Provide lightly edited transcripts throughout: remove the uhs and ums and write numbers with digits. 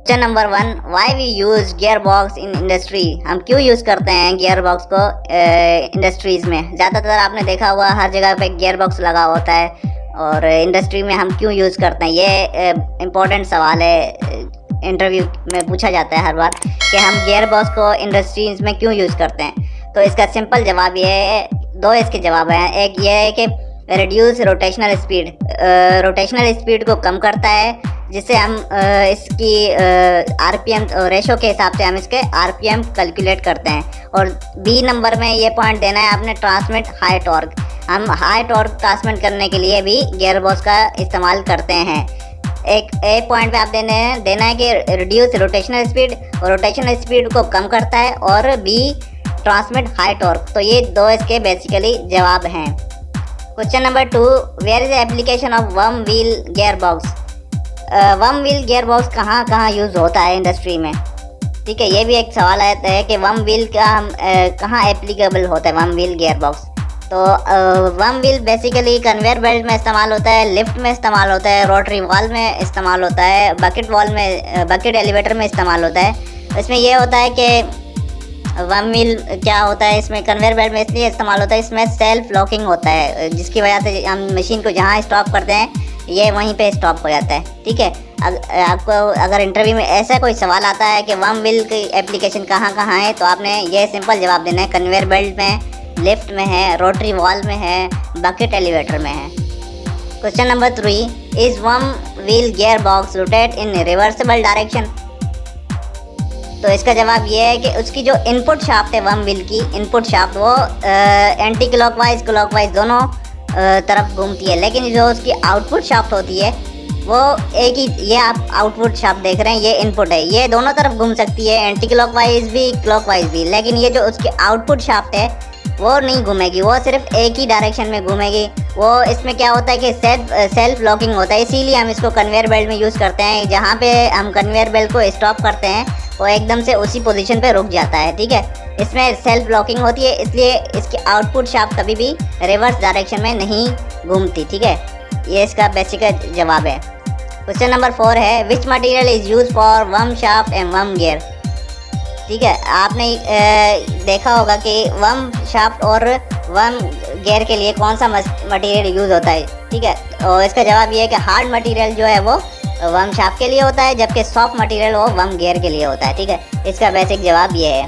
Question number 1, why we use gear box in industry. हम क्यों use करते हैं गियर बॉक्स को इंडस्ट्रीज़ में। ज़्यादातर आपने देखा हुआ हर जगह पे गियर बॉक्स लगा होता है, और इंडस्ट्री में हम क्यों यूज़ करते हैं, ये इम्पोर्टेंट सवाल है। इंटरव्यू में पूछा जाता है हर बार कि हम गियर बॉक्स को इंडस्ट्रीज़ में क्यों यूज़ करते हैं। तो इसका सिंपल जवाब ये है, दो इसके जवाब हैं। एक ये है कि reduce rotational speed, rotational speed को कम करता है, जिससे हम इसकी आरपीएम रेशो के हिसाब से हम इसके आरपीएम कैलकुलेट करते हैं। और बी नंबर में ये पॉइंट देना है आपने, ट्रांसमिट हाई टॉर्क। हम हाई टॉर्क ट्रांसमिट करने के लिए भी गियर बॉक्स का इस्तेमाल करते हैं। एक पॉइंट पे आप देना है कि रिड्यूस रोटेशनल स्पीड, और रोटेशनल स्पीड को कम करता है, और बी ट्रांसमिट हाई टॉर्क। तो ये दो इसके बेसिकली जवाब हैं। Question number 2, where is application of one wheel gear box. One wheel gear box कहाँ कहाँ यूज़ होता है इंडस्ट्री में, ठीक है। ये भी एक सवाल आता है कि वन व्हील का हम कहाँ एप्लीकेबल होता है वन व्हील गियर बॉक्स। तो one wheel basically conveyor belt में इस्तेमाल होता है, लिफ्ट में इस्तेमाल होता है, रोटरी वॉल में इस्तेमाल होता है, बकेट एलिवेटर में इस्तेमाल होता है। इसमें यह होता है कि वन व्हील क्या होता है, इसमें कन्वेयर बेल्ट में इसलिए इस्तेमाल होता है, इसमें सेल्फ लॉकिंग होता है, जिसकी वजह से हम मशीन को जहाँ स्टॉप करते हैं ये वहीं पे स्टॉप हो जाता है, ठीक है। आपको अगर इंटरव्यू में ऐसा कोई सवाल आता है कि वन व्हील की एप्लीकेशन कहाँ कहाँ है, तो आपने ये सिंपल जवाब देना है, कन्वेयर बेल्ट में, लिफ्ट में है, रोटरी वॉल में है, बकेट एलिवेटर में है। Question number 3, is one wheel gear box rotate in reversible direction. तो इसका जवाब ये है कि उसकी जो इनपुट शाफ्ट है वन व्हील की इनपुट शाफ्ट, वो एंटी क्लॉकवाइज क्लॉकवाइज दोनों तरफ घूमती है, लेकिन जो उसकी आउटपुट शाफ्ट होती है वो एक ही, ये आप आउटपुट शाफ्ट देख रहे हैं, ये इनपुट है, ये दोनों तरफ घूम सकती है, एंटी क्लॉकवाइज भी क्लॉकवाइज भी, लेकिन ये जो उसकी आउटपुट शाफ्ट है वो नहीं घूमेगी, वो सिर्फ एक ही डायरेक्शन में घूमेगी। वो इसमें क्या होता है कि सेल्फ लॉकिंग होता है, इसीलिए हम इसको कन्वेयर बेल्ट में यूज़ करते हैं। जहाँ पे हम कन्वेयर बेल्ट को स्टॉप करते हैं वो एकदम से उसी पोजीशन पे रुक जाता है, ठीक है। इसमें सेल्फ लॉकिंग होती है, इसलिए इसकी आउटपुट शाफ्ट कभी भी रिवर्स डायरेक्शन में नहीं घूमती, ठीक है। ये इसका बेसिक जवाब है। क्वेश्चन नंबर 4 है, which material is use for वम शाफ्ट एंड वम गियर। ठीक है, आपने देखा होगा कि वम शाफ्ट और वम गियर के लिए कौन सा मटेरियल यूज़ होता है, ठीक है। और इसका जवाब ये है कि हार्ड मटेरियल जो है वो वम शाफ्ट के लिए होता है, जबकि सॉफ्ट मटेरियल वो वम गियर के लिए होता है, ठीक है। इसका बेसिक जवाब ये है।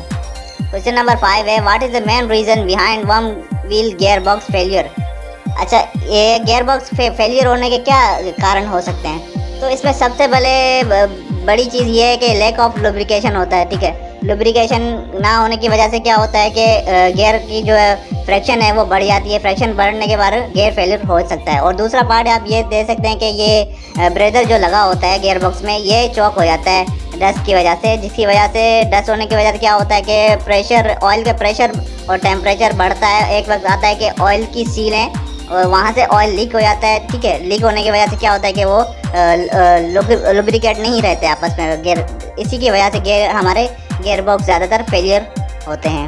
क्वेश्चन नंबर 5 है, what is the main reason behind one wheel gear box failure. अच्छा, ये गियर बॉक्स फेलियर होने के क्या कारण हो सकते हैं। तो इसमें सबसे बड़ी चीज़ ये है कि लैक ऑफ लुब्रिकेशन होता है, ठीक है। लुब्रिकेशन ना होने की वजह से क्या होता है कि गियर की जो फ्रैक्शन है वो बढ़ जाती है, फ्रैक्शन बढ़ने के बाद गियर फेलियर हो सकता है। और दूसरा पार्ट आप ये दे सकते हैं कि ये ब्रेदर जो लगा होता है गियर बॉक्स में, ये चॉक हो जाता है डस्ट की वजह से, जिसकी वजह से डस्ट होने की वजह से क्या होता है कि प्रेशर, ऑयल का प्रेशर और टेम्परेचर बढ़ता है। एक वक्त आता है कि ऑयल की सीलें और वहाँ से ऑयल लीक हो जाता है, ठीक है। लीक होने की वजह से क्या होता है कि वो लुब्रिकेट नहीं रहते आपस में गियर, इसी की वजह से हमारे गियर बॉक्स ज़्यादातर फेलियर होते हैं।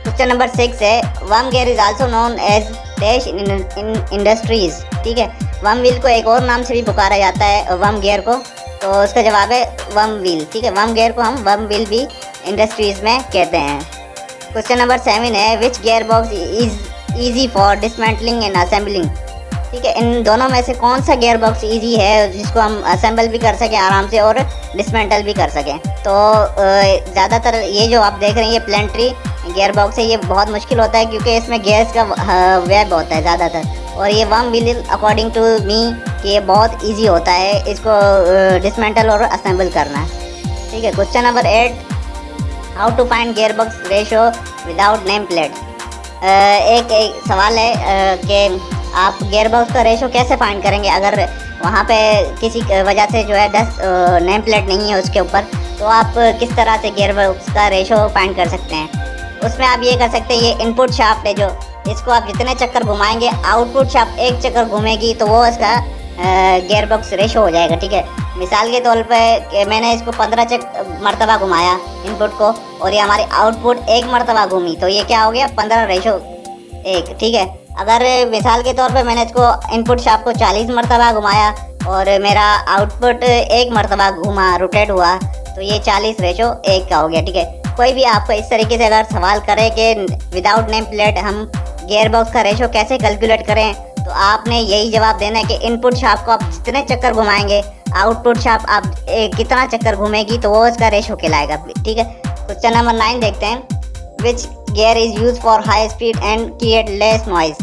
क्वेश्चन नंबर 6 है, worm gear is also known as dash in industries. ठीक है, वम व्हील को एक और नाम से भी पुकारा जाता है वम गियर को, तो उसका जवाब है वम व्हील, ठीक है। वम गियर को हम वम व्हील भी इंडस्ट्रीज़ में कहते हैं। क्वेश्चन नंबर 7 है, which gear box is easy for dismantling and assembling. ठीक है, इन दोनों में से कौन सा गियर बॉक्स ईजी है जिसको हम असेंबल भी कर सकें आराम से और डिसमेंटल भी कर सकें। तो ज़्यादातर ये जो आप देख रहे हैं ये प्लेंट्री गियर बॉक्स है, ये बहुत मुश्किल होता है क्योंकि इसमें गैस का वेब होता है ज़्यादातर। और ये वम व्हील अकॉर्डिंग टू मी कि ये बहुत ईजी होता है इसको डिसमेंटल और असेंबल करना। ठीक है, question number 8, how to find gear box ratio without name plate. एक सवाल है कि आप गियर बॉक्स का रेशो कैसे फाइंड करेंगे अगर वहाँ पे किसी वजह से जो है नेम प्लेट नहीं है उसके ऊपर, तो आप किस तरह से गियर बॉक्स का रेशो फाइंड कर सकते हैं। उसमें आप ये कर सकते हैं, ये इनपुट शाफ्ट है जो, इसको आप जितने चक्कर घुमाएंगे आउटपुट शाफ्ट एक चक्कर घूमेगी तो वो इसका गियर बॉक्स रेशो हो जाएगा, ठीक है। मिसाल के तौर पे मैंने इसको 15 मरतबा घुमाया इनपुट को और ये हमारी आउटपुट एक मरतबा घूमी, तो ये क्या हो गया 15:1, ठीक है। अगर मिसाल के तौर पे मैंने इसको इनपुट शाफ्ट को 40 मरतबा घुमाया और मेरा आउटपुट एक मरतबा घूमा, रोटेट हुआ, तो ये 40:1 का हो गया। ठीक है, कोई भी आपको इस तरीके से अगर सवाल करे कि विदाउट नेम प्लेट हम गियर बॉक्स का रेशो कैसे कैलकुलेट करें, तो आपने यही जवाब देना है कि इनपुट शाफ्ट को आप जितने चक्कर घुमाएंगे, आउटपुट शाफ्ट आप कितना चक्कर घूमेगी, तो वो उसका रेशो कहलाएगा। ठीक है, क्वेश्चन नंबर 9 देखते हैं। Which gear is use for high speed and create less noise.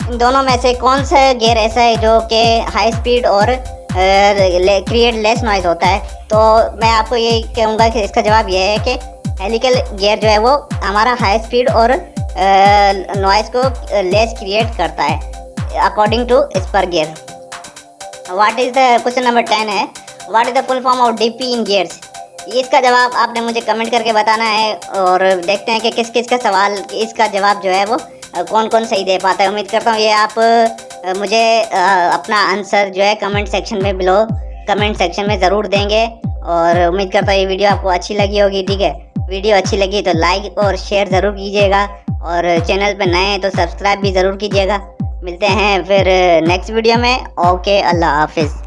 इन दोनों में से कौन सा गियर ऐसा है जो कि हाई स्पीड और क्रिएट लेस नॉइज़ होता है? तो मैं आपको ये कहूँगा कि इसका जवाब ये है कि हेलिकल गियर जो है वो हमारा हाई स्पीड और नॉइज़ को लेस क्रिएट करता है according to spur gear. What is the question number 10 है, what is the full form of DP in gears? इसका जवाब आपने मुझे कमेंट करके बताना है और देखते हैं कि किस किस का सवाल इसका जवाब जो है वो कौन कौन सही दे पाता है। उम्मीद करता हूँ ये आप मुझे अपना आंसर जो है कमेंट सेक्शन में बिलो कमेंट सेक्शन में ज़रूर देंगे और उम्मीद करता हूँ ये वीडियो आपको अच्छी लगी होगी। ठीक है, वीडियो अच्छी लगी तो लाइक और शेयर ज़रूर कीजिएगा और चैनल पर नए हैं तो सब्सक्राइब भी ज़रूर कीजिएगा। मिलते हैं फिर नेक्स्ट वीडियो में। ओके, अल्लाह हाफिज़।